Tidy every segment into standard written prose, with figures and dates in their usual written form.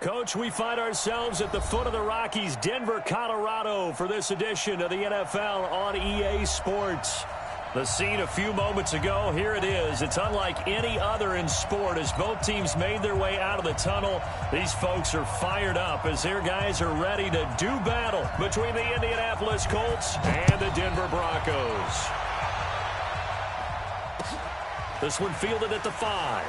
Coach, we find ourselves at the foot of the Rockies, Denver, Colorado, for this edition of the NFL on EA Sports. The scene a few moments ago, here it is. It's unlike any other in sport as both teams made their way out of the tunnel. These folks are fired up as their guys are ready to do battle between the Indianapolis Colts and the Denver Broncos. This one fielded at the 5.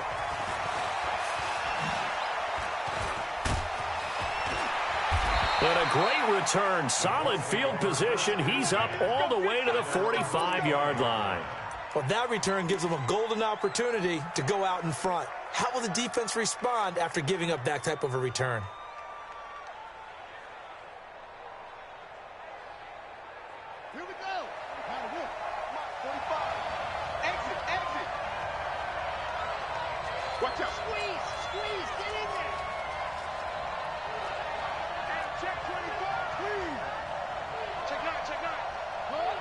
And a great return, solid field position. He's up all the way to the 45-yard line. Well, that return gives them a golden opportunity to go out in front. How will the defense respond after giving up that type of a return? Here we go. 45. Exit, exit. Watch out. Squeeze, get in there. Check 25, please. Check 9. Hold.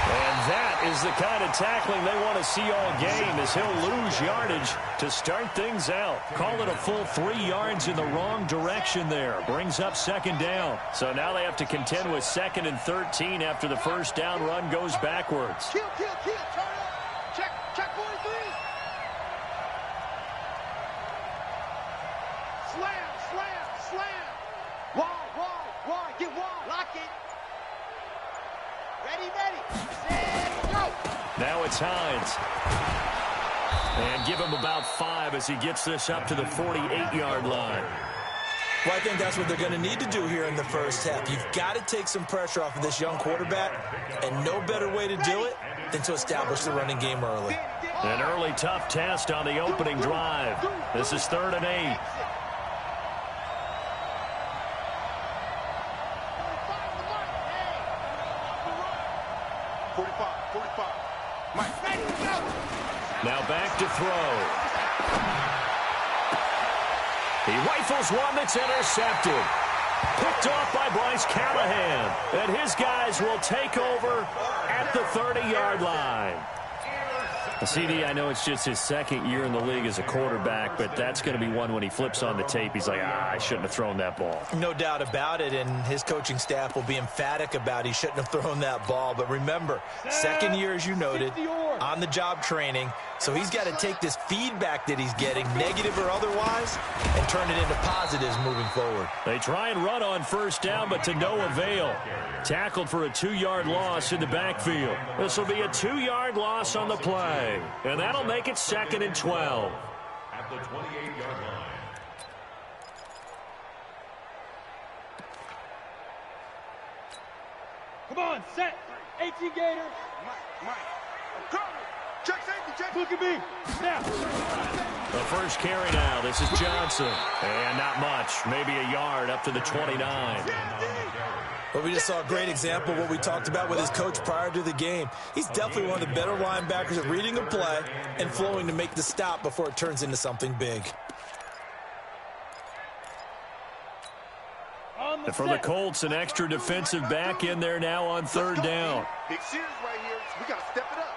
And that is the kind of tackling they want to see all game as he'll lose yardage to start things out. Call it a full 3 yards in the wrong direction there. Brings up second down. So now they have to contend with 2nd and 13 after the first down run goes backwards. Kill. Turn up. Check 43. Slam. Wide. Get wide. Lock it. Ready. Set, go. Now it's Hines. And give him about 5 as he gets this up to the 48-yard line. Well, I think that's what they're going to need to do here in the first half. You've got to take some pressure off of this young quarterback, and no better way to do it than to establish the running game early. An early tough test on the opening drive. This is 3rd and 8. Now back to throw. He rifles one that's intercepted. Picked off by Bryce Callahan. And his guys will take over at the 30-yard line. CD, I know it's just his 2nd year in the league as a quarterback, but that's going to be one when he flips on the tape. He's like, I shouldn't have thrown that ball. No doubt about it, and his coaching staff will be emphatic about he shouldn't have thrown that ball. But remember, 2nd year, as you noted, on-the-job training, so he's got to take this feedback that he's getting, negative or otherwise, and turn it into positives moving forward. They try and run on first down, but to no avail. Tackled for a 2-yard loss in the backfield. This will be a 2-yard loss on the play. And that'll make it 2nd and 12. At the 28-yard line. Come on, set. 18 Gators. Mike. I'm coming. Check safety. Look at me. Now. The first carry now. This is Johnson. And not much. Maybe a yard up to the 29. Well, we just saw a great example of what we talked about with his coach prior to the game. He's definitely one of the better linebackers at reading a play and flowing to make the stop before it turns into something big. And for the Colts, an extra defensive back in there now on 3rd down. Big series right here. We got to step it up.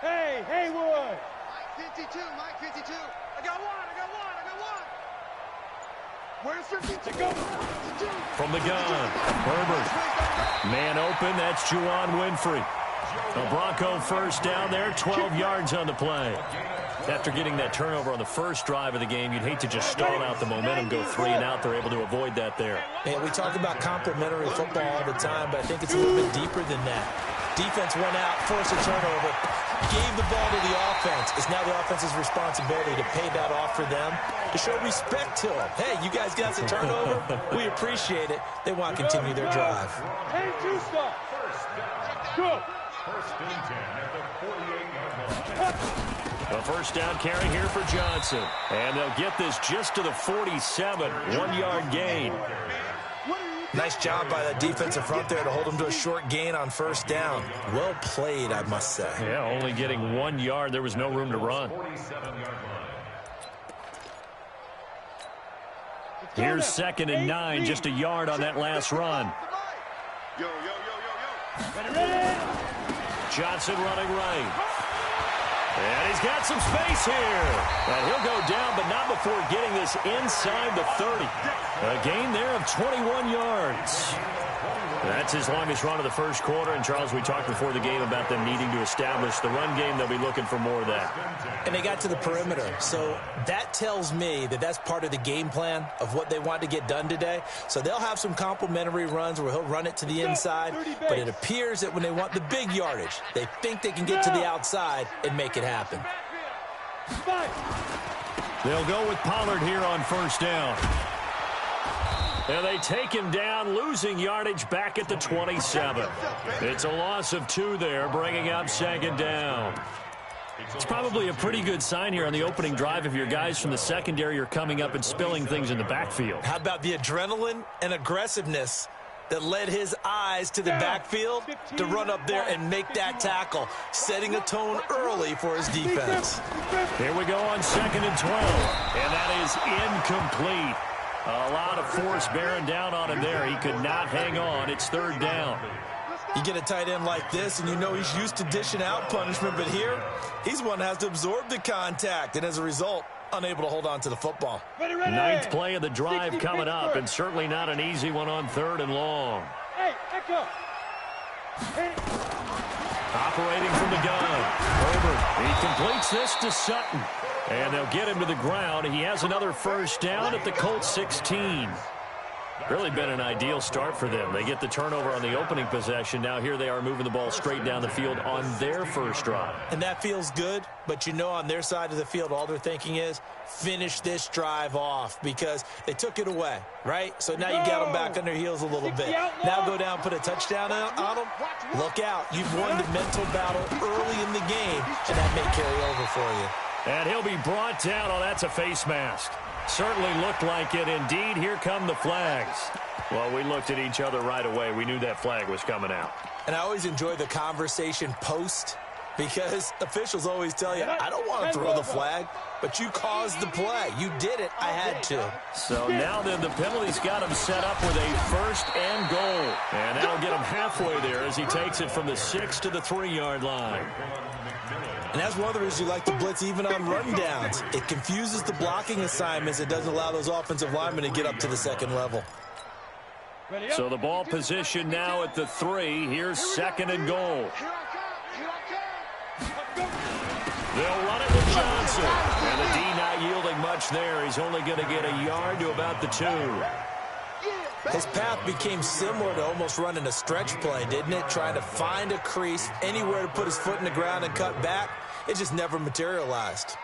Hey, Haywood. Mike 52. I got one. Where's your to go? From the gun, Herbert. Man open, that's Juwan Winfrey. A Bronco first down there, 12 yards on the play. After getting that turnover on the first drive of the game, you'd hate to just stall out the momentum, go 3 and out. They're able to avoid that there. Man, we talk about complementary football all the time, but I think it's a little bit deeper than that. Defense went out, forced a turnover, gave the ball to the offense. It's now the offense's responsibility to pay that off for them, to show respect to them. Hey, you guys got the turnover. We appreciate it. They want to continue their drive. Hey, 2-stop. Go. 1st and 10 at the 48-yard line. A first down carry here for Johnson. And they'll get this just to the 47, 1-yard gain. Nice job by that defensive front there to hold him to a short gain on first down. Well played, I must say. Yeah, only getting 1 yard. There was no room to run. Here's 2nd and 9, just a yard on that last run. Yo, yo, yo, yo, yo. Ready. Johnson running right. And he's got some space here. And he'll go down, but not before getting this inside the 30. A gain there of 21 yards. That's his longest run of the first quarter. And, Charles, we talked before the game about them needing to establish the run game. They'll be looking for more of that. And they got to the perimeter. So that tells me that that's part of the game plan of what they want to get done today. So they'll have some complementary runs where he'll run it to the inside. But it appears that when they want the big yardage, they think they can get to the outside and make it happen. They'll go with Pollard here on first down. And they take him down, losing yardage back at the 27. It's a loss of 2 there, bringing up second down. It's probably a pretty good sign here on the opening drive if your guys from the secondary are coming up and spilling things in the backfield. How about the adrenaline and aggressiveness that led his eyes to the backfield to run up there and make that tackle, setting a tone early for his defense. Here we go on 2nd and 12, and that is incomplete. A lot of force bearing down on him there. He could not hang on. It's 3rd down. You get a tight end like this, and you know he's used to dishing out punishment, but here, he's one that has to absorb the contact, and as a result, unable to hold on to the football. 9th play of the drive coming up, and certainly not an easy one on 3rd and long. Hey, echo. Operating from the gun. Herbert, he completes this to Sutton. And they'll get him to the ground. He has another first down at the Colts 16. Really been an ideal start for them. They get the turnover on the opening possession. Now here they are moving the ball straight down the field on their first drive. And that feels good, but you know on their side of the field all they're thinking is finish this drive off because they took it away, right? So now you got them back on their heels a little bit. Now go down, put a touchdown on them. Look out. You've won the mental battle early in the game, and that may carry over for you. And he'll be brought down. Oh, that's a face mask. Certainly looked like it. Indeed, here come the flags. Well, we looked at each other right away. We knew that flag was coming out. And I always enjoy the conversation post because officials always tell you, I don't want to throw the flag, but you caused the play. You did it. I had to. So now then the penalty's got him set up with a 1st and goal. And that'll get him halfway there as he takes it from the 6 to the 3-yard line. And that's one of the reasons you like to blitz even on rundowns. It confuses the blocking assignments. It doesn't allow those offensive linemen to get up to the 2nd level. So the ball position now at the 3. Here's 2nd and goal. They'll run it with Johnson. And the D not yielding much there. He's only going to get a yard to about the 2. His path became similar to almost running a stretch play, didn't it? Trying to find a crease, anywhere to put his foot in the ground and cut back. It just never materialized.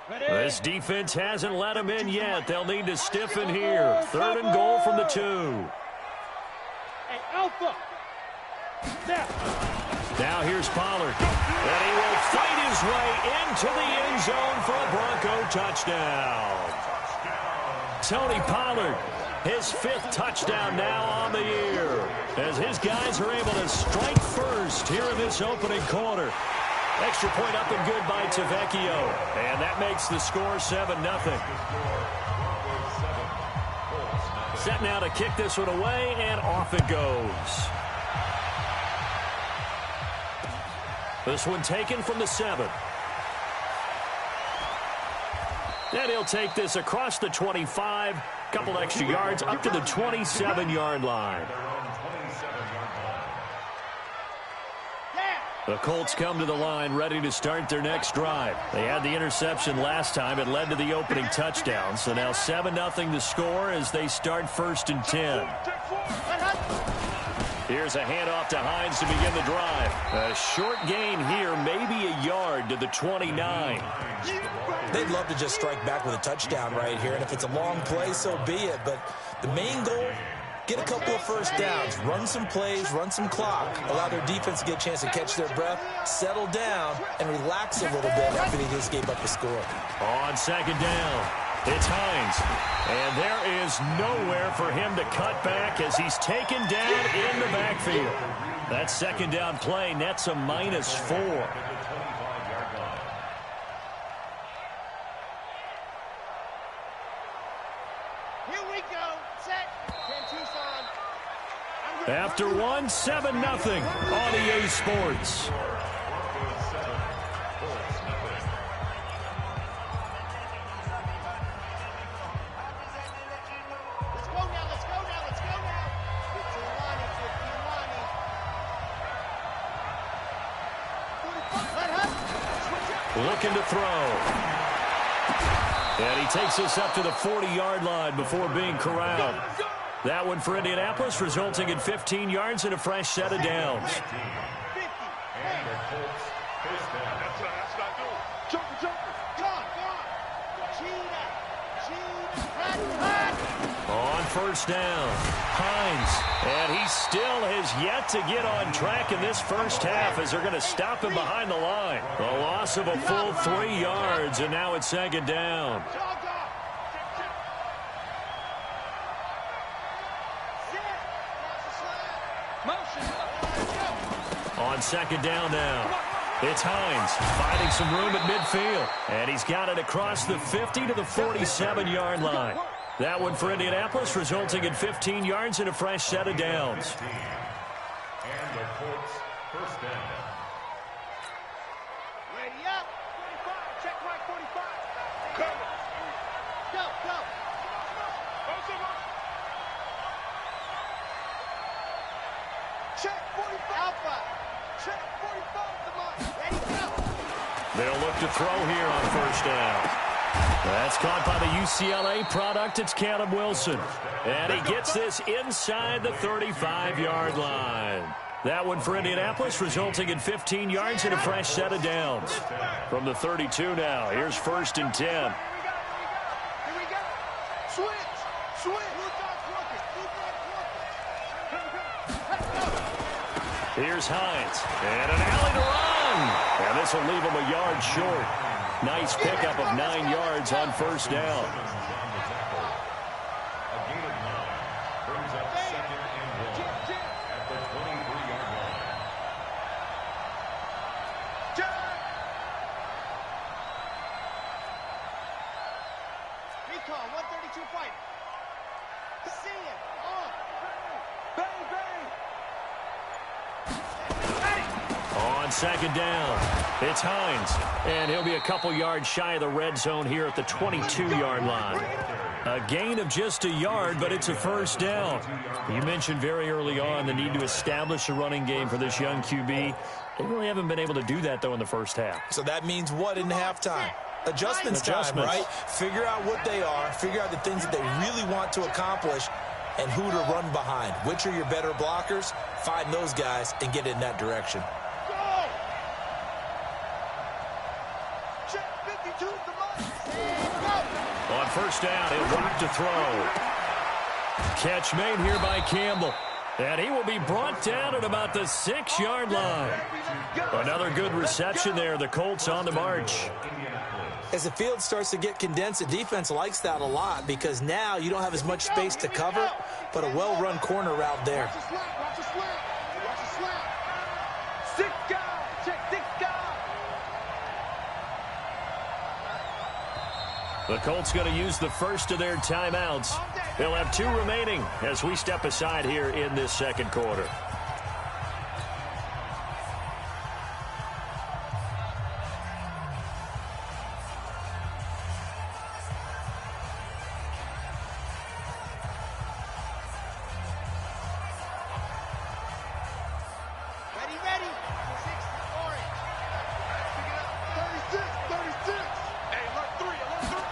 This defense hasn't let him in yet. They'll need to stiffen here. 3rd and goal from the 2. Hey, Alpha. Now here's Pollard. And he will fight his way into the end zone for a Bronco touchdown. Tony Pollard, his 5th touchdown now on the year, as his guys are able to strike first here in this opening quarter. Extra point up and good by Tavecchio. And that makes the score 7-0. Set now to kick this one away, and off it goes. This one taken from the 7. And he'll take this across the 25. Couple extra yards up to the 27-yard line. The Colts come to the line ready to start their next drive. They had the interception last time. It led to the opening touchdown. So now 7-0 to score as they start 1st and 10. Here's a handoff to Hines to begin the drive. A short gain here, maybe a yard to the 29. They'd love to just strike back with a touchdown right here, and if it's a long play, so be it. But the main goal, get a couple of first downs, run some plays, run some clock, allow their defense to get a chance to catch their breath, settle down, and relax a little bit after they just gave up a score. On 2nd down, it's Hines. And there is nowhere for him to cut back as he's taken down in the backfield. That 2nd down play nets a -4. After one, 7-0 on EA Sports. Looking to throw. And he takes us up to the 40-yard line before being corralled. That one for Indianapolis, resulting in 15 yards and a fresh set of downs. On first down, Hines. And he still has yet to get on track in this first half as they're going to stop him behind the line. A loss of a full 3 yards, and now it's second down. On second down now, it's Hines finding some room at midfield. And he's got it across the 50 to the 47-yard line. That one for Indianapolis, resulting in 15 yards and a fresh set of downs. And the Colts first down. Ready up. 45. Check right 45. Come. Go, go. Check 45. Alpha. Check 45. Come on. Ready, go. They'll look to throw here on first down. That's caught by the UCLA product. It's Caleb Wilson. And he gets this inside the 35-yard line. That one for Indianapolis, resulting in 15 yards and a fresh set of downs. From the 32 now, here's first and 10. Here we go. Switch. Switch. Here's Hines. And an alley to run. And this will leave him a yard short. Nice pickup of 9 yards on first down. A gain of 9 brings up second and 1 at the 23-yard line. Recon, 132 fighter. See it. On. Bang, bang. On second down, it's Hines. And he'll be a couple yards shy of the red zone here at the 22-yard line. A gain of just a yard, but it's a first down. You mentioned very early on the need to establish a running game for this young QB. They really haven't been able to do that, though, in the first half. So that means what in halftime? Adjustments time, right? Figure out what they are, figure out the things that they really want to accomplish, and who to run behind. Which are your better blockers? Find those guys and get in that direction. On first down, he'll rock to throw. Catch made here by Campbell. And he will be brought down at about the 6-yard line. Another good reception there. The Colts on the march. As the field starts to get condensed, the defense likes that a lot because now you don't have as much space to cover, but a well-run corner route there. Watch the slap. Watch the slap. Watch the slap. 6 guys. Check 6 guys. The Colts going to use the first of their timeouts. They'll have 2 remaining as we step aside here in this second quarter. Ready, ready. 6, orange. Pick it up. 36, 36. Hey, alert 3, alert 3.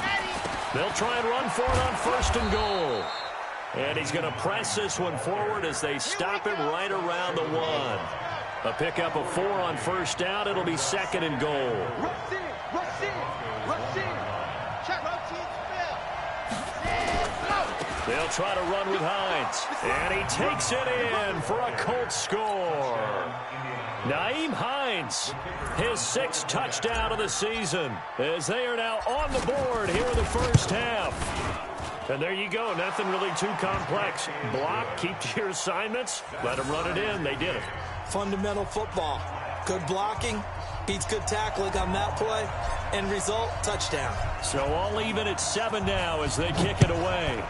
Ready. They'll try and run for it on first and goal. And he's going to press this one forward as they stop him right around the 1. A pickup of 4 on first down. It'll be second and goal. Rush in, rush in, rush in. Check, rush in, spell. They'll try to run with Hines. And he takes it in for a Colts score. Nyheim Hines, his 6th touchdown of the season, as they are now on the board here in the first half. And there you go, nothing really too complex. Block, keep to your assignments, let them run it in. They did it. Fundamental football. Good blocking beats good tackling on that play. End result, touchdown. So all even at 7 now as they kick it away.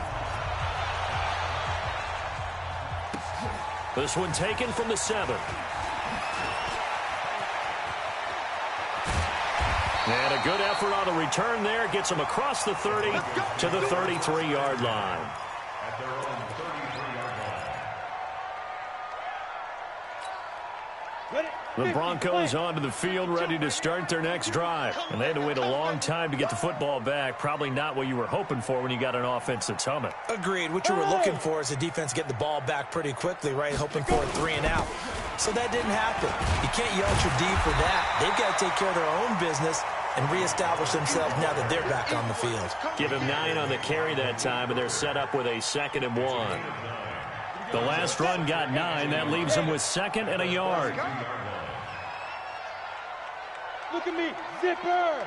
This one taken from the 7. And a good effort on the return there. Gets them across the 30 to the 33-yard line. At their own 33-yard line. The Broncos onto the field, ready to start their next drive. And they had to wait a long time to get the football back. Probably not what you were hoping for when you got an offense that's humming. Agreed. What you were looking for is the defense get the ball back pretty quickly, right? Hoping for a 3 and out. So that didn't happen. You can't yell at your D for that. They've got to take care of their own business and reestablish themselves now that they're back on the field. Give him 9 on the carry that time, and they're set up with a 2nd and 1. The last run got 9. That leaves them with 2nd and a yard. Look at me, zipper.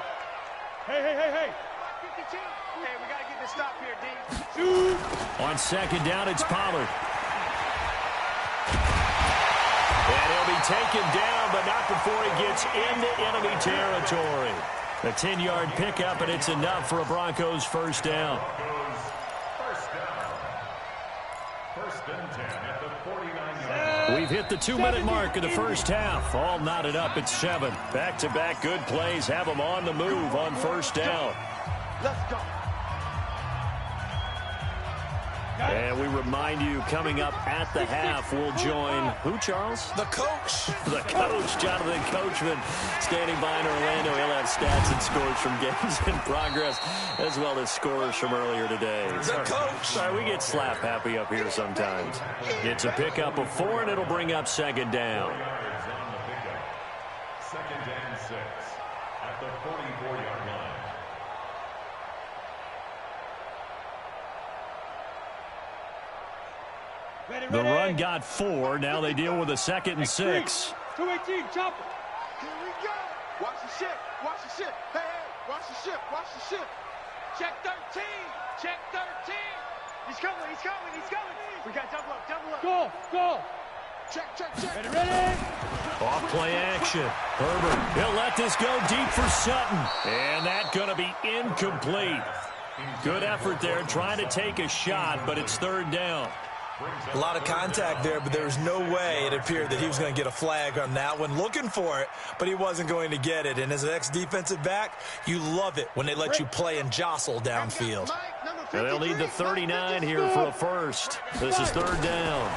Hey. Hey, we got to get this stop here, D. Shoot. On 2nd down, it's Pollard. And he'll be taken down, but not before he gets into enemy territory. A 10-yard pickup, and it's enough for a Broncos first down. First and 10 at the 49-yard line. We've hit the 2-minute mark of the first half. All knotted up at 7. Back-to-back good plays have them on the move on first down. Let's go. And we remind you, coming up at the half, we'll join who, Charles? The coach. The coach, Jonathan Coachman, standing by in Orlando. He'll have stats and scores from games in progress, as well as scores from earlier today. The coach. Sorry, we get slap happy up here sometimes. It's a pickup of 4, and it'll bring up 2nd down. Yards on the pickup. 2nd and 6 at the 44-yard line. The run got 4. Now they deal with a 2nd and 6. 218, chopper. Here we go. Watch the ship. Watch the ship. Hey, watch the ship. Watch the ship. Check 13. Check 13. He's coming. We got double up. Go. Check. Ready. Off play action. Herbert, he'll let this go deep for Sutton. And that's going to be incomplete. Good effort there, trying to take a shot, but it's 3rd down. A lot of contact there, but there was no way it appeared that he was going to get a flag on that one. Looking for it, but he wasn't going to get it. And as an ex-defensive back, you love it when they let you play and jostle downfield. And they'll need the 39 here for a first. This is 3rd down.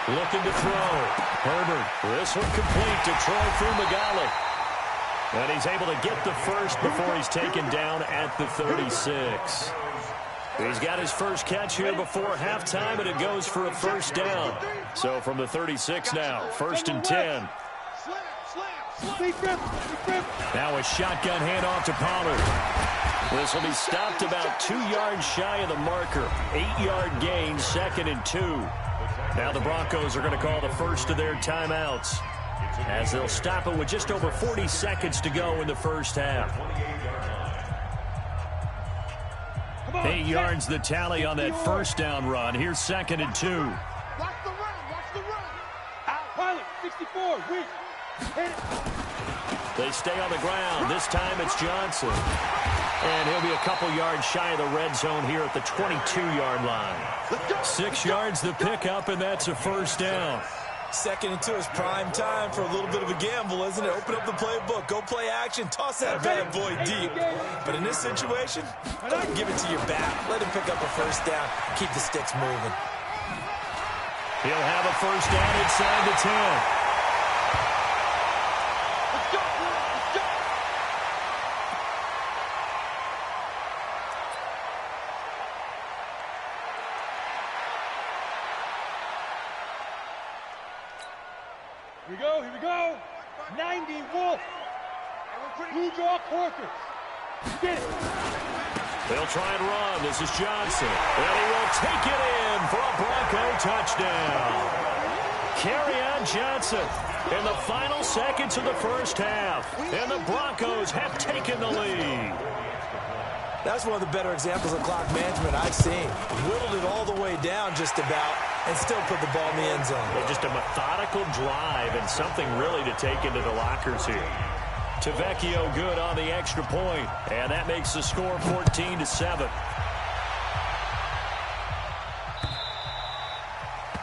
Looking to throw. Herbert, this one complete to Troy Fumagalli. And he's able to get the first before he's taken down at the 36. He's got his first catch here before halftime, and it goes for a first down. So from the 36 now, 1st and 10. Now a shotgun handoff to Pollard. This will be stopped about 2 yards shy of the marker. 8-yard gain, 2nd and 2. Now the Broncos are going to call the first of their timeouts, as they'll stop it with just over 40 seconds to go in the first half. 8 yards the tally on that first down run. Here's 2nd and 2. Watch the run. Out. Pilot, 64, weak. Hit it. They stay on the ground. This time it's Johnson. And he'll be a couple yards shy of the red zone here at the 22-yard line. 6 yards the pickup, and that's a first down. 2nd and 2 is prime time for a little bit of a gamble, isn't it? Open up the playbook, go play action, toss that bad boy deep. But in this situation, go ahead and give it to your back. Let him pick up a first down. Keep the sticks moving. He'll have a first down inside the 10. Let's go. Here we go. 90 Wolf. Blue Jaw Corkers. Get it. They'll try and run. This is Johnson. And he will take it in for a Bronco touchdown. Kerryon Johnson in the final seconds of the first half. And the Broncos have taken the lead. That's one of the better examples of clock management I've seen. Whittled it all the way down just about and still put the ball in the end zone. Well, just a methodical drive and something really to take into the lockers here. Tavecchio good on the extra point, and that makes the score 14-7.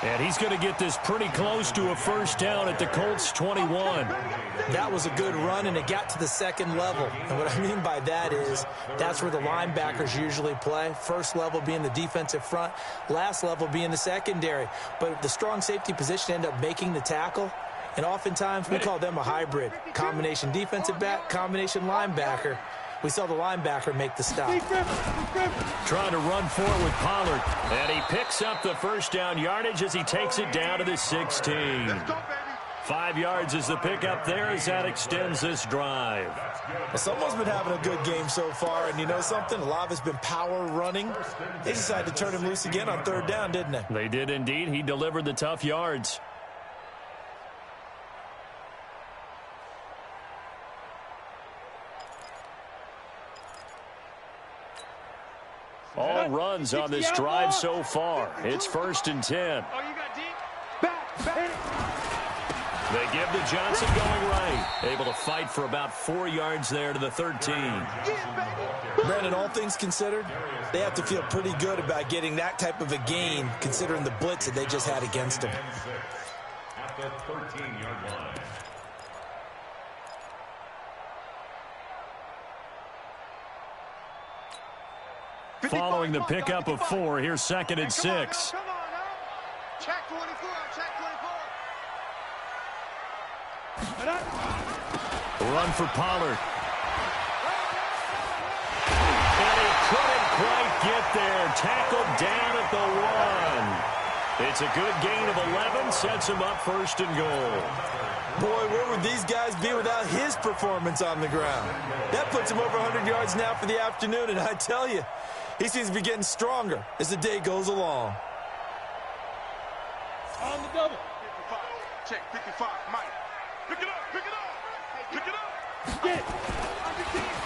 And he's going to get this pretty close to a first down at the Colts 21. That was a good run, and it got to the second level. And what I mean by that is that's where the linebackers usually play. First level being the defensive front, last level being the secondary. But the strong safety position ended up making the tackle. And oftentimes we call them a hybrid. Combination defensive back, combination linebacker. We saw the linebacker make the stop. Trying to run for it with Pollard. And he picks up the first down yardage as he takes it down to the 16. 5 yards is the pickup there as that extends this drive. Well, someone's been having a good game so far, and you know something? A lot of it's been power running. They decided to turn him loose again on third down, didn't they? They did indeed. He delivered the tough yards. All runs on this drive so far. It's 1st and 10. Oh, you got deep? Back. They give to Johnson going right. Able to fight for about 4 yards there to the 13. Brandon, all things considered, they have to feel pretty good about getting that type of a gain, considering the blitz that they just had against them. At the 13-yard line. Following the pickup of 4, here's 2nd and 6. Come on, now. Check 24, check 24. Run for Pollard. And he couldn't quite get there. Tackled down at the 1. It's a good gain of 11. Sets him up 1st and goal. Boy, where would these guys be without his performance on the ground? That puts him over 100 yards now for the afternoon, and I tell you, he seems to be getting stronger as the day goes along. On the double. 55. Check 55. Mike. Pick it up. Pick it up. Pick it up. Get.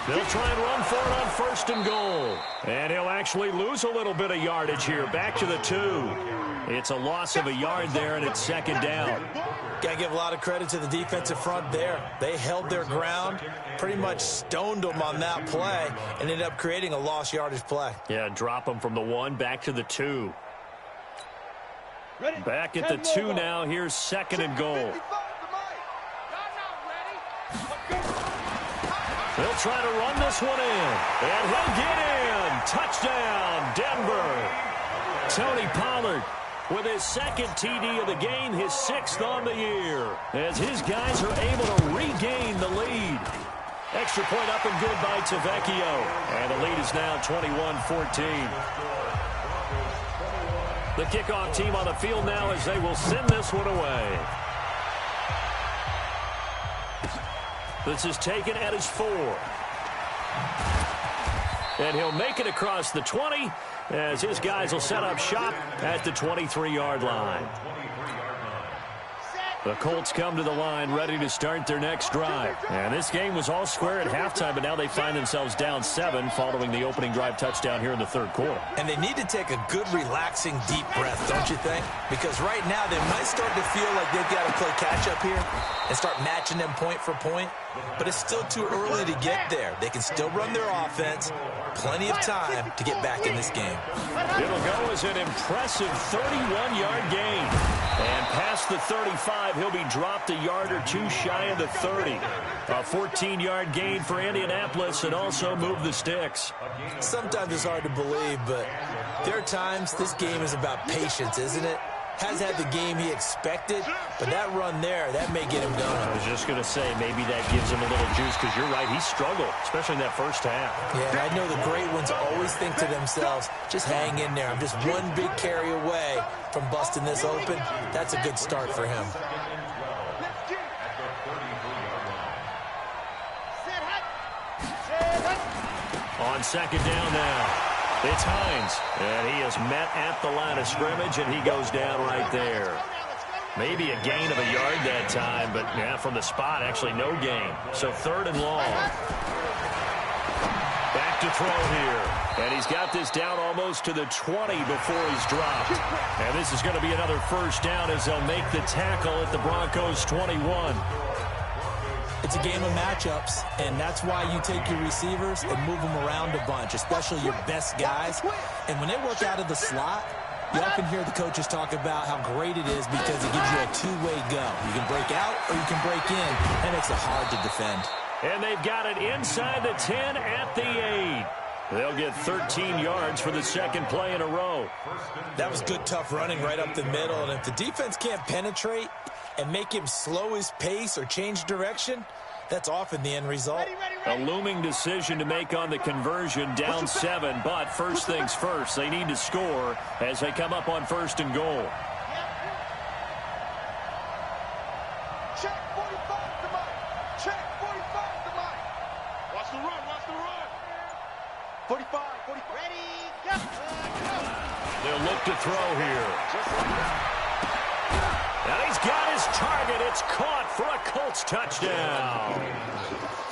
They'll try and run for it on 1st and goal. And he'll actually lose a little bit of yardage here. Back to the 2. It's a loss of a yard there, and it's 2nd down. Got to give a lot of credit to the defensive front there. They held their ground, pretty much stoned them on that play, and ended up creating a lost yardage play. Yeah, drop them from the 1 back to the 2. Back at the 2 now. Here's 2nd and goal. They'll try to run this one in, and he'll get in. Touchdown, Denver. Tony Pollard with his 2nd TD of the game, his 6th on the year, as his guys are able to regain the lead. Extra point up and good by Tavecchio. And the lead is now 21-14. The kickoff team on the field now as they will send this one away. This is taken at his 4. And he'll make it across the 20 as his guys will set up shop at the 23-yard line. The Colts come to the line ready to start their next drive. And this game was all square at halftime, but now they find themselves down 7 following the opening drive touchdown here in the 3rd quarter. And they need to take a good, relaxing, deep breath, don't you think? Because right now they might start to feel like they've got to play catch-up here and start matching them point for point. But it's still too early to get there. They can still run their offense. Plenty of time to get back in this game. It'll go as an impressive 31-yard gain. And past the 35, he'll be dropped a yard or 2 shy of the 30. A 14-yard gain for Indianapolis and also move the sticks. Sometimes it's hard to believe, but there are times this game is about patience, isn't it? Has had the game he expected, but that run there, that may get him going. I was just going to say, maybe that gives him a little juice, because you're right, he struggled, especially in that first half. Yeah, and I know the great ones always think to themselves, just hang in there. I'm just one big carry away from busting this open. That's a good start for him. On 2nd down now. It's Hines, and he is met at the line of scrimmage, and he goes down right there. Maybe a gain of a yard that time, but yeah, from the spot, actually no gain. So 3rd and long. Back to throw here, and he's got this down almost to the 20 before he's dropped. And this is going to be another first down as they'll make the tackle at the Broncos 21. It's a game of matchups, and that's why you take your receivers and move them around a bunch, especially your best guys. And when they work out of the slot, You often hear the coaches talk about how great it is because it gives you a two-way go. You can break out or you can break in. That makes it hard to defend. And they've got it inside the 10 at the 8. They'll get 13 yards for the second play in a row. That was good, tough running right up the middle. And if the defense can't penetrate and make him slow his pace or change direction, that's often the end result. A looming decision to make on the conversion, down 7. But first things first, they need to score as they come up on 1st and goal. Check 45 to Mike. Check 45 to Mike. Watch the run. Watch the run. 45. Ready, go. They'll look to throw here. And he's got his target. It's caught for a Colts touchdown.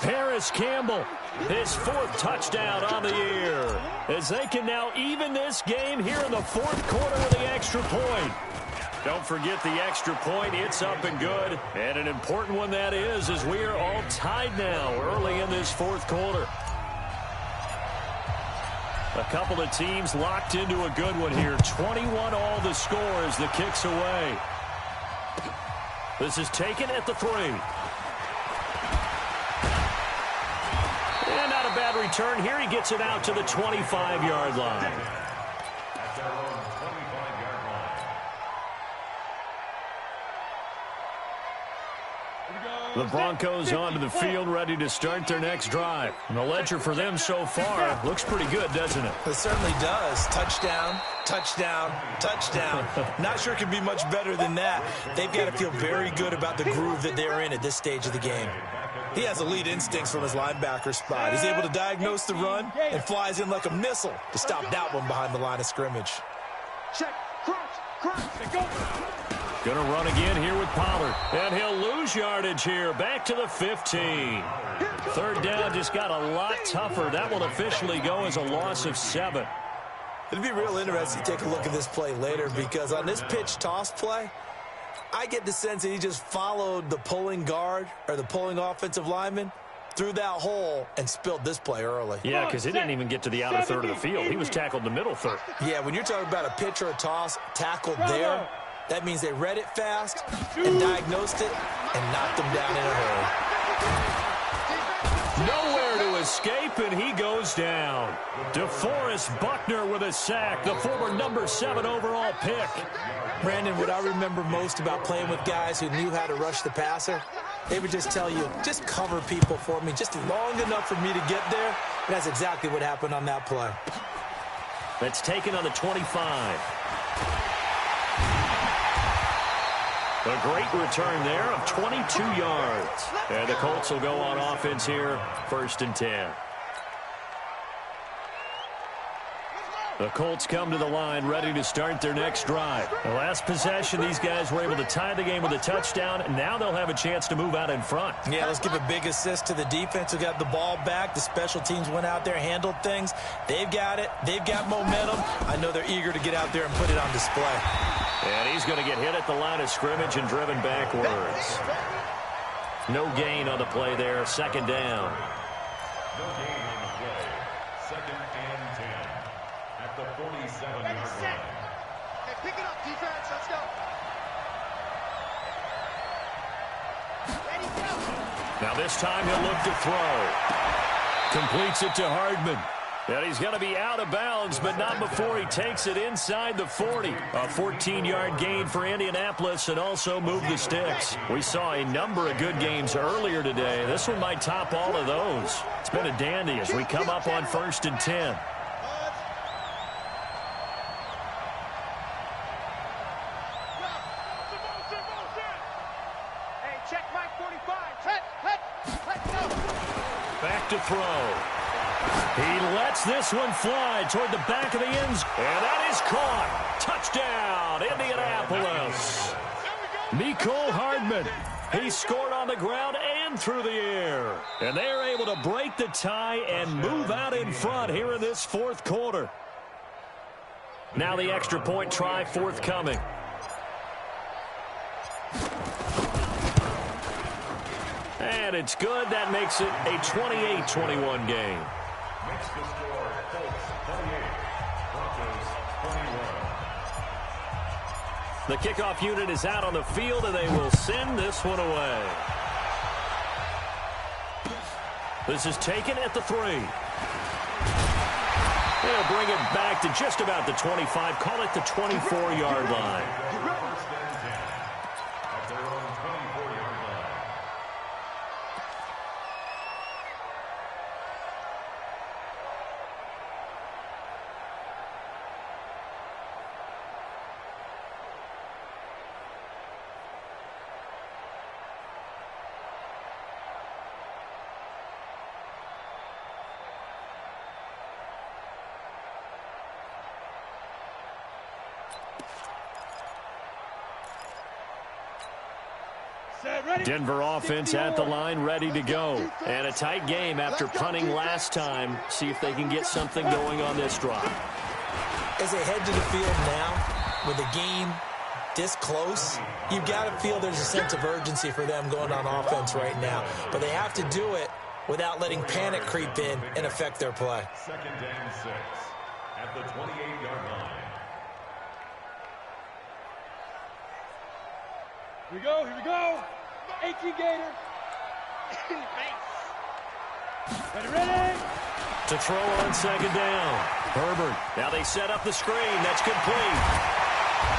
Paris Campbell, his 4th touchdown on the year, as they can now even this game here in the 4th quarter with the extra point. Don't forget the extra point. It's up and good. And an important one that is, as we are all tied now early in this 4th quarter. A couple of teams locked into a good one here. 21 all the score as the kick's away. This is taken at the 3. And not a bad return here. He gets it out to the 25-yard line. The Broncos onto the field, ready to start their next drive. And the ledger for them so far looks pretty good, doesn't it? It certainly does. Touchdown, touchdown, touchdown. Not sure it can be much better than that. They've got to feel very good about the groove that they're in at this stage of the game. He has elite instincts from his linebacker spot. He's able to diagnose the run and flies in like a missile to stop that one behind the line of scrimmage. Check, crunch, and go. Gonna run again here with Pollard. And he'll lose yardage here. Back to the 15. 3rd down just got a lot tougher. That will officially go as a loss of 7. It'd be real interesting to take a look at this play later because on this pitch toss play, I get the sense that he just followed the pulling guard or the pulling offensive lineman through that hole and spilled this play early. Yeah, because he didn't even get to the outer third of the field. He was tackled in the middle third. Yeah, when you're talking about a pitch or a toss tackled there, that means they read it fast and diagnosed it and knocked them down in a hurry. Nowhere to escape, and he goes down. DeForest Buckner with a sack, the former number 7 overall pick. Brandon, what I remember most about playing with guys who knew how to rush the passer, they would just tell you, just cover people for me, just long enough for me to get there. And that's exactly what happened on that play. That's taken on the 25. A great return there of 22 yards. And the Colts will go on offense here, 1st and 10. The Colts come to the line, ready to start their next drive. The last possession, these guys were able to tie the game with a touchdown, and now they'll have a chance to move out in front. Yeah, let's give a big assist to the defense who got the ball back. The special teams went out there, handled things. They've got it. They've got momentum. I know they're eager to get out there and put it on display. And he's going to get hit at the line of scrimmage and driven backwards. No gain on the play there. 2nd down. No gain on the play. 2nd and 10 at the 47-yard line. Hey, pick it up, defense. Let's go. Ready, go. Now this time he'll look to throw. Completes it to Hardman. And he's going to be out of bounds, but not before he takes it inside the 40. A 14-yard gain for Indianapolis and also move the sticks. We saw a number of good games earlier today. This one might top all of those. It's been a dandy as we come up on 1st and 10. Hey, check Mike 45. Let's go. Back to throw. He lets this one fly toward the back of the end zone. And that is caught. Touchdown, Indianapolis. Mecole Hardman. He scored on the ground and through the air. And they're able to break the tie and move out in front here in this 4th quarter. Now the extra point try forthcoming. And it's good. That makes it a 28-21 game. Makes the score Colts 28, Broncos 21. The kickoff unit is out on the field, and they will send this one away. This is taken at the 3. They'll bring it back to just about the 25. Call it the 24-yard line. Denver offense at the line, ready to go. And a tight game after punting last time. See if they can get something going on this drive. As they head to the field now, with the game this close, you've got to feel there's a sense of urgency for them going on offense right now. But they have to do it without letting panic creep in and affect their play. 2nd and 6 at the 28-yard line. Here we go, here we go. 18 Gator. Ready? To throw on 2nd down. Herbert. Now they set up the screen. That's complete.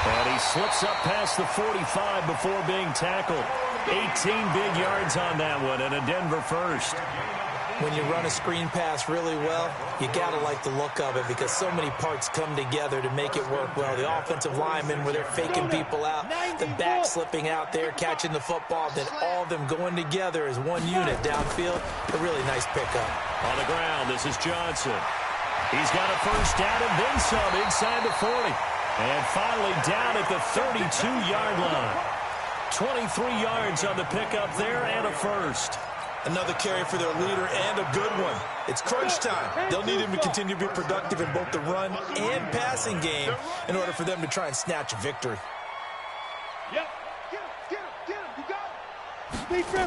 And he slips up past the 45 before being tackled. 18 big yards on that one, and a Denver first. When you run a screen pass really well, you got to like the look of it because so many parts come together to make it work well. The offensive linemen where they're faking people out, the back slipping out there, catching the football, then all of them going together as one unit downfield. A really nice pickup. On the ground, this is Johnson. He's got a first down and then some inside the 40. And finally down at the 32-yard line. 23 yards on the pickup there and a first. Another carry for their leader and a good one. It's crunch time. They'll need him to continue to be productive in both the run and passing game in order for them to try and snatch a victory. Yep. Get him. You got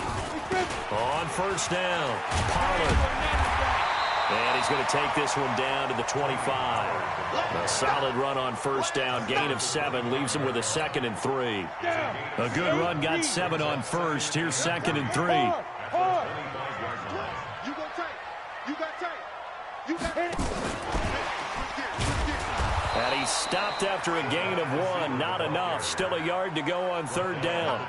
it. On first down, Pollard. And he's going to take this one down to the 25. A solid run on first down. Gain of 7 leaves him with a 2nd and 3. A good run got 7 on first. Here's 2nd and 3. And he stopped after a gain of 1. Not enough. Still a yard to go on 3rd down.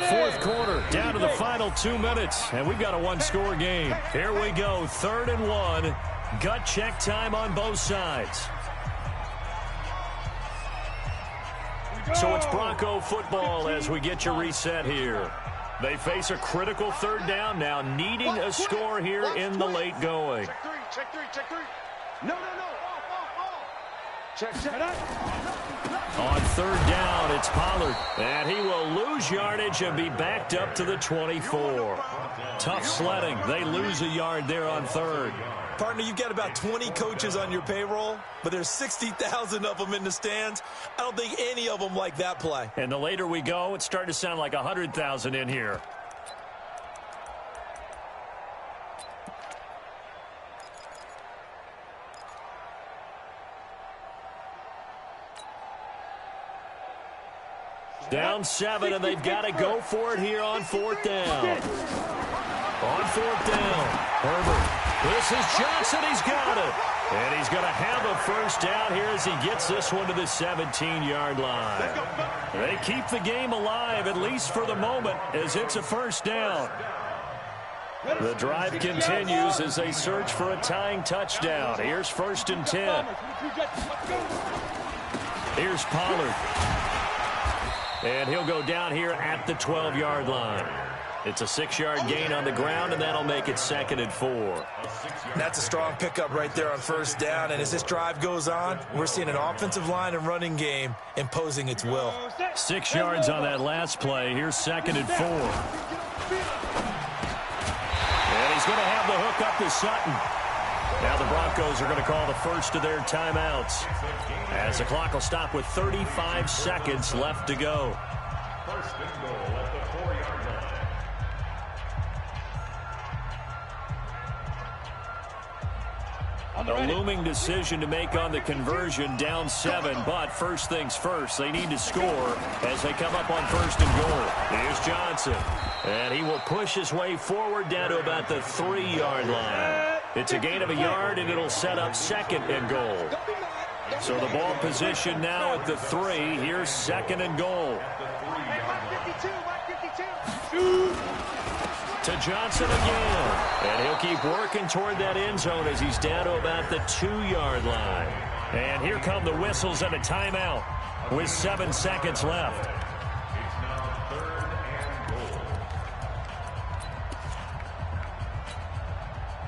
Fourth quarter, down to the final 2 minutes, and we've got a one-score game. Here we go, 3rd and 1. Gut check time on both sides. So it's Bronco football as we get your reset here. They face a critical 3rd down now, needing a score here in the late going. Check three. No. Check. On 3rd down, it's Pollard, and he will lose yardage and be backed up to the 24. Tough sledding. They lose a yard there on 3rd. Partner, you've got about 20 coaches on your payroll, but there's 60,000 of them in the stands. I don't think any of them like that play. And the later we go, it's starting to sound like 100,000 in here. Down 7, and they've got to go for it here on 4th down. On 4th down, Herbert. This is Johnson. He's got it. And he's going to have a first down here as he gets this one to the 17-yard line. They keep the game alive, at least for the moment, as it's a first down. The drive continues as they search for a tying touchdown. Here's 1st and 10. Here's Pollard. And he'll go down here at the 12-yard line. It's a 6-yard gain on the ground, and that'll make it 2nd and 4. That's a strong pickup right there on first down. And as this drive goes on, we're seeing an offensive line and running game imposing its will. 6 yards on that last play. Here's 2nd and 4. And he's going to have the hook up to Sutton. Now the Broncos are going to call the first of their timeouts, as the clock will stop with 35 seconds left to go. 1st and goal at the 4-yard line. A looming decision to make on the conversion, down 7, but first things first, they need to score as they come up on 1st and goal. Here's Johnson, and he will push his way forward down to about the 3-yard line. It's a gain of a yard, and it'll set up 2nd and goal. So the ball position now at the 3. Here's 2nd and goal. To Johnson again. And he'll keep working toward that end zone as he's down to about the 2-yard line. And here come the whistles and a timeout with 7 seconds left. It's now 3rd and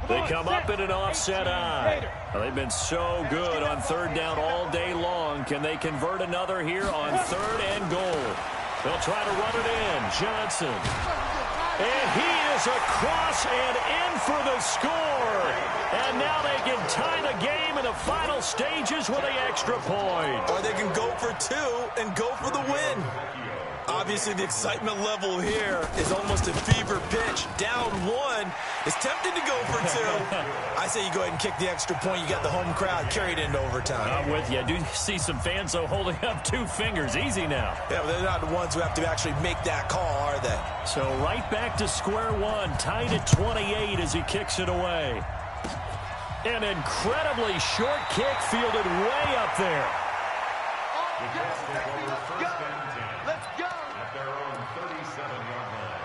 goal. They come up in an offset eye. Well, they've been so good on 3rd down all day long. Can they convert another here on 3rd and goal? They'll try to run it in. Johnson. And he is across and in for the score. And now they can tie the game in the final stages with the extra point. Or they can go for 2 and go for the win. Obviously, the excitement level here is almost a fever pitch. Down 1. It's tempting to go for 2. I say you go ahead and kick the extra point. You got the home crowd carried into overtime. I'm with you. I do see some fans, though, holding up 2 fingers. Easy now. Yeah, but they're not the ones who have to actually make that call, are they? So right back to square one. Tied at 28 as he kicks it away. An incredibly short kick fielded way up there. Let's go. At their own 37-yard line.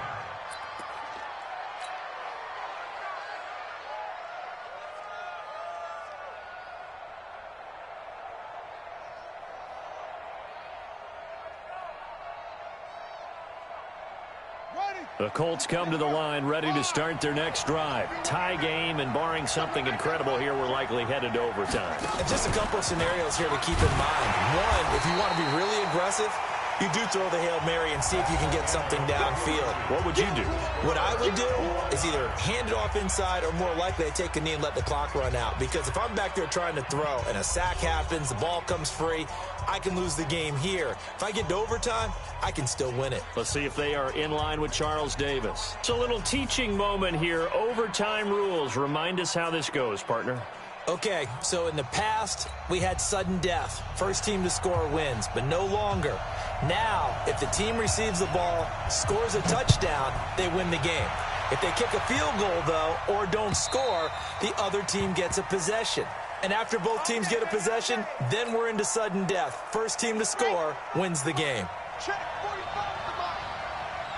The Colts come to the line ready to start their next drive. Tie game, and barring something incredible here, we're likely headed to overtime. And just a couple of scenarios here to keep in mind. One, if you want to be really aggressive, you do throw the Hail Mary and see if you can get something downfield. What would you do? What I would do is either hand it off inside or more likely I take a knee and let the clock run out. Because if I'm back there trying to throw and a sack happens, the ball comes free, I can lose the game here. If I get to overtime, I can still win it. Let's see if they are in line with Charles Davis. It's a little teaching moment here. Overtime rules. Remind us how this goes, partner. Okay, so in the past, we had sudden death. First team to score wins, but no longer. Now, if the team receives the ball, scores a touchdown, they win the game. If they kick a field goal, though, or don't score, the other team gets a possession. And after both teams get a possession, then we're into sudden death. First team to score wins the game. Check 45 the mark.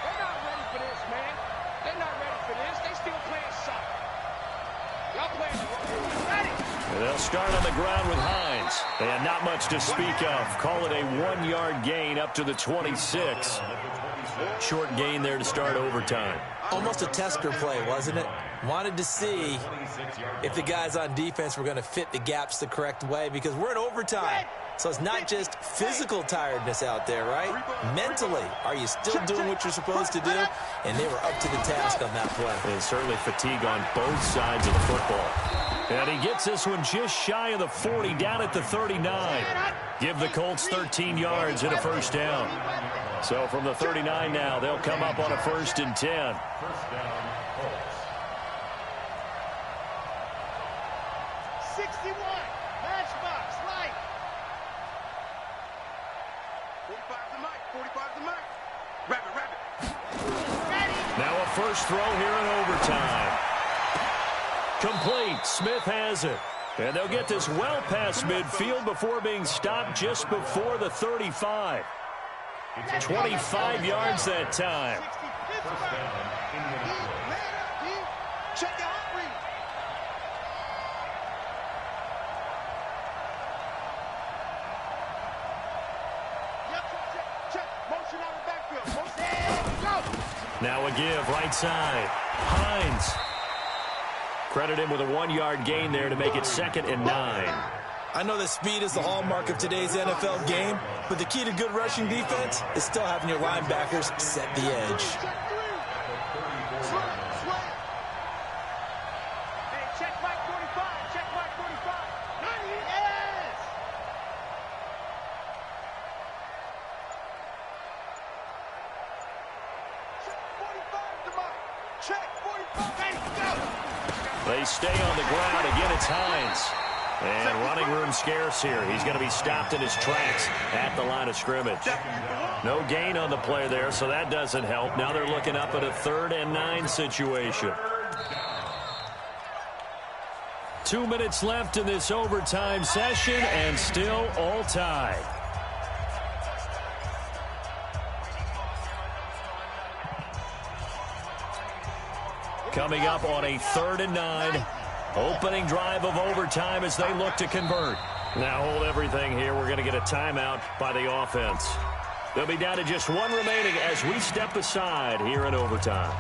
They're not ready for this, man. They're not ready for this. They still playing soccer. Y'all playing the wrong. Ready? And they'll start on the ground with Hines. And not much to speak of. Call it a 1-yard gain up to the 26. Short gain there to start overtime. Almost a tester play, wasn't it? Wanted to see if the guys on defense were going to fit the gaps the correct way, because we're in overtime. So it's not just physical tiredness out there, right? Mentally, are you still doing what you're supposed to do? And they were up to the task on that play. And certainly fatigue on both sides of the football. And he gets this one just shy of the 40, down at the 39. Give the Colts 13 yards and a first down. So from the 39 now, they'll come up on a 1st and 10. First down, Colts. 61. Matchbox, right. 45 the mic. 45 the mic. Rabbit. Ready. Now a first throw here in overtime. Complete. Smith has it. And they'll get this well past midfield before being stopped just before the 35. 25 yards that time. First down, Indianapolis. Check the hot read. Yep, check. Motion out of the backfield. Motion. Go. Now a give right side. Hines. Credit him with a 1-yard gain there to make it 2nd and 9. I know that speed is the hallmark of today's NFL game, but the key to good rushing defense is still having your linebackers set the edge. Hey, check Mike 45. Check Mike 45. Yes! Check 45 to Mike. Check 45. Ready, go! They stay on the ground. Again, it's Hines. And running room scarce here. He's going to be stopped in his tracks at the line of scrimmage. No gain on the play there, so that doesn't help. Now they're looking up at a 3rd and 9 situation. 2 minutes left in this overtime session, and still all tied. Coming up on a 3rd and 9. Opening drive of overtime as they look to convert. Now hold everything here. We're going to get a timeout by the offense. They'll be down to just 1 remaining as we step aside here in overtime.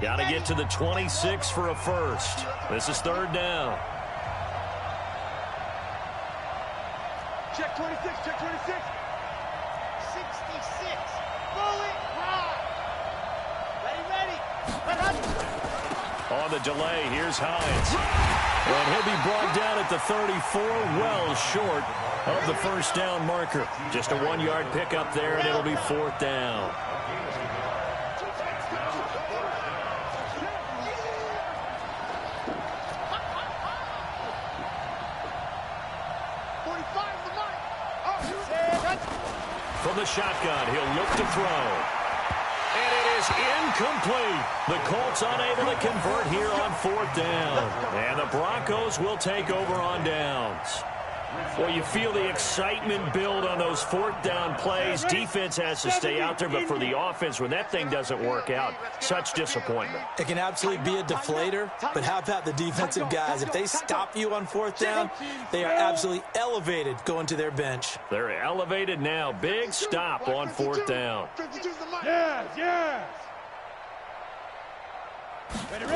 Got to get to the 26 for a first. This is 3rd down. Check 26, check 26. 66. Bullet ride. Ready. On the delay, here's Hines. And he'll be brought down at the 34, well short of the first down marker. Just a 1-yard pickup there, and it'll be 4th down. From the shotgun, he'll look to throw. And it is incomplete. The Colts unable to convert here on 4th down. And the Broncos will take over on downs. Well, you feel the excitement build on those 4th down plays. Defense has to stay out there, but for the offense, when that thing doesn't work out, such disappointment. It can absolutely be a deflator, but how about the defensive guys? If they stop you on 4th down, they are absolutely elevated going to their bench. They're elevated now. Big stop on 4th down. Yes. Ready.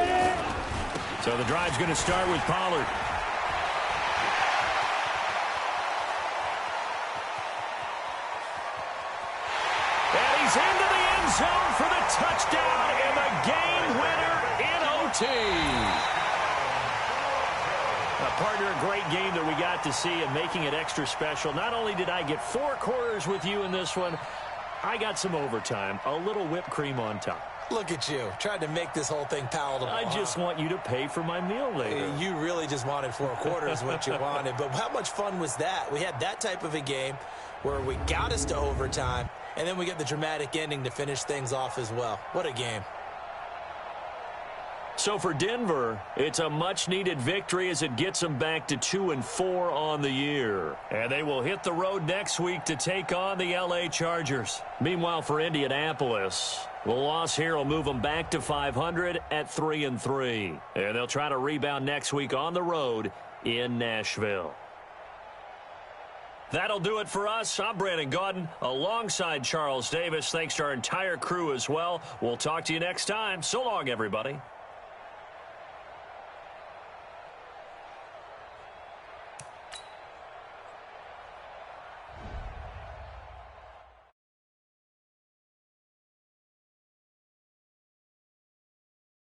So the drive's going to start with Pollard. He's into the end zone for the touchdown and the game winner in OT. Partner, a great game that we got to see and making it extra special. Not only did I get 4 quarters with you in this one, I got some overtime, a little whipped cream on top. Look at you, trying to make this whole thing palatable. I just want you to pay for my meal later. You really just wanted 4 quarters what you wanted, but how much fun was that? We had that type of a game where we got us to overtime, and then we get the dramatic ending to finish things off as well. What a game. So for Denver, it's a much-needed victory as it gets them back to 2-4 on the year. And they will hit the road next week to take on the L.A. Chargers. Meanwhile, for Indianapolis, the loss here will move them back to 500 at 3-3. And they'll try to rebound next week on the road in Nashville. That'll do it for us. I'm Brandon Gaudin alongside Charles Davis. Thanks to our entire crew as well. We'll talk to you next time. So long, everybody.